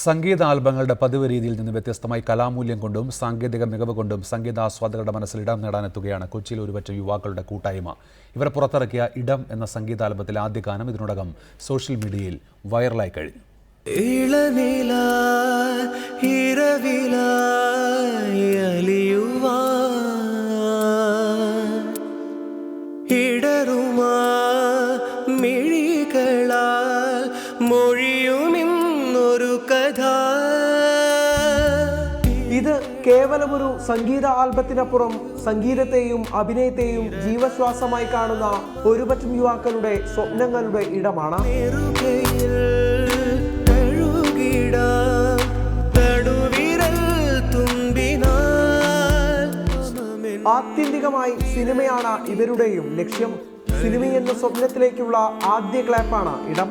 സംഗീത ആൽബങ്ങളുടെ പതിവ് രീതിയിൽ നിന്ന് വ്യത്യസ്തമായി കലാമൂല്യം കൊണ്ടും സാങ്കേതിക മികവ് കൊണ്ടും സംഗീതാസ്വാദകരുടെ മനസ്സിൽ ഇടം നേടാനെത്തുകയാണ് കൊച്ചിയിലെ ഒരുപറ്റം യുവാക്കളുടെ കൂട്ടായ്മ. ഇവർ പുറത്തിറക്കിയ ഇടം എന്ന സംഗീത ആൽബത്തിലെ ആദ്യ ഗാനം ഇതിനോടകം സോഷ്യൽ മീഡിയയിൽ വൈറലായി കഴിഞ്ഞു. ഇത് കേവലമൊരു സംഗീത ആൽബത്തിനപ്പുറം സംഗീതത്തെയും അഭിനയത്തെയും ജീവശ്വാസമായി കാണുന്ന ഒരുപറ്റം യുവാക്കളുടെ സ്വപ്നങ്ങളുടെ ഇടമാണ്. ആത്യന്തികമായി സിനിമയാണ് ഇവരുടെയും ലക്ഷ്യം. സിനിമയെന്ന സ്വപ്നത്തിലേക്കുള്ള ആദ്യ ക്ലാപ്പാണ് ഇടം.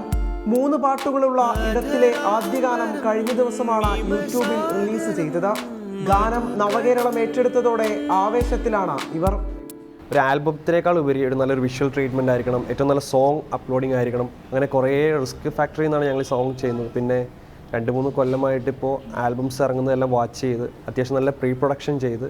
3 പാട്ടുകളുള്ള ഇടത്തിലെ ആദ്യ ഗാനം കഴിഞ്ഞ ദിവസമാണ് യൂട്യൂബിൽ റിലീസ് ചെയ്തത്. ഗാനം നവകേരളം ഏറ്റെടുത്തതോടെ ആവേശത്തിലാണ് ഇവർ. ഒരു ആൽബത്തിനേക്കാൾ ഉപരി ഒരു നല്ലൊരു വിഷ്വൽ ട്രീറ്റ്മെൻ്റ് ആയിരിക്കണം, ഏറ്റവും നല്ല സോങ് അപ്ലോഡിങ് ആയിരിക്കണം. അങ്ങനെ കുറേ റിസ്ക് ഫാക്ടറിയിൽ നിന്നാണ് ഞങ്ങൾ സോങ് ചെയ്യുന്നത്. പിന്നെ 2-3 കൊല്ലമായിട്ട് ഇപ്പോൾ ആൽബംസ് ഇറങ്ങുന്നതെല്ലാം വാച്ച് ചെയ്ത് അത്യാവശ്യം നല്ല പ്രീ പ്രൊഡക്ഷൻ ചെയ്ത്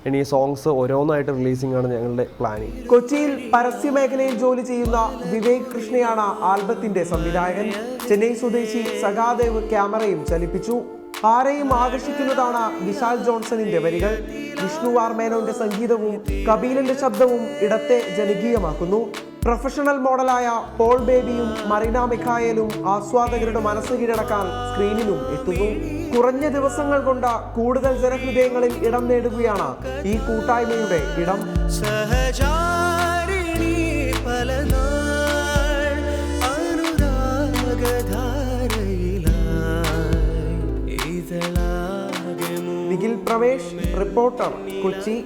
ഇനി ഈ സോങ്സ് ഓരോന്നായിട്ട് റിലീസിംഗ് ആണ് ഞങ്ങളുടെ പ്ലാനിങ്. കൊച്ചിയിൽ പരസ്യമേഖലയിൽ ജോലി ചെയ്യുന്ന വിവേക് കൃഷ്ണയാണ് ആൽബത്തിന്റെ സംവിധായകൻ. ചെന്നൈ സ്വദേശി സഖാദേവ് ക്യാമറയും ചലിപ്പിച്ചു. ആരെയും ആകർഷിക്കുന്നതാണ് വിശാൽ ജോൺസണിന്റെ വരികൾ. വിഷ്ണു ആർ മേനോന്റെ സംഗീതവും കപിലന്റെ ശബ്ദവും ഇടത്തെ ജനകീയമാക്കുന്നു. പ്രൊഫഷണൽ മോഡലായ പോൾ ബേബിയും മറീന മിഖായേലും ആസ്വാദകരുടെ മനസ്സ് കീഴടക്കാൻ സ്ക്രീനിലും എത്തുന്നു. കുറഞ്ഞ ദിവസങ്ങൾ കൊണ്ട് കൂടുതൽ ജനഹൃദയങ്ങളിൽ ഇടം നേടുകയാണ് ഈ കൂട്ടായ്മയുടെ ഇടം. നിഖിൽ പ്രവേശ്, റിപ്പോർട്ടർ, കൊച്ചി.